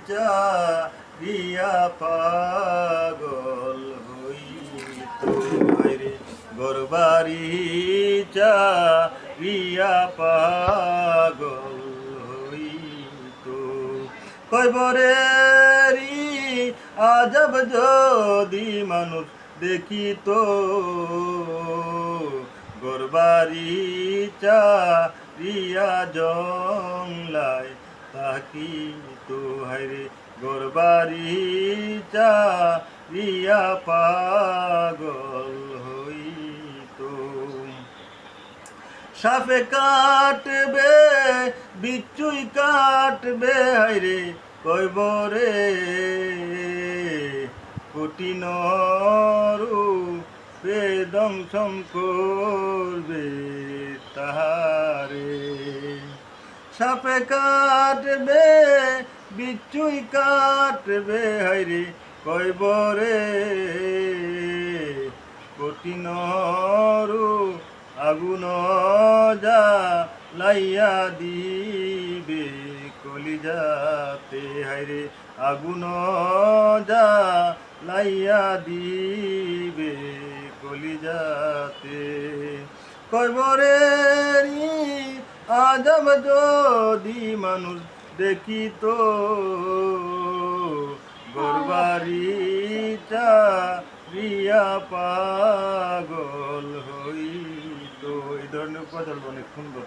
চাহিয়া পাগল হইত রে ঘরবাড়ি চাহিয়া পাগল হইত কয়বরেরি আজব যদি মানুষ দেখিত ঘরবাড়ি চাহিয়া জংলায় থাকিত হায়রে ঘরবাড়ি চাহিয়া পাগল হইত সাপে কাটবে বিচ্ছুই কাটবে হায়রে কয়বরে কঠিন রূপে দংশন করবে তাহারে সাপে কাটবে বিচ্ছুই কাটবে হায়রে কয়বরে কঠিন রূপ আগুন জ্বালাইয়া দিবে কলিজাতে হায়রে আগুন জ্বালাইয়া দিবে কলিজাতে কয়বরেরি আজব যদি মানুষ দেখিত ঘরবাড়ি চাহিয়া পাগল হইত। এই ধরনের কথা অনেক সুন্দর।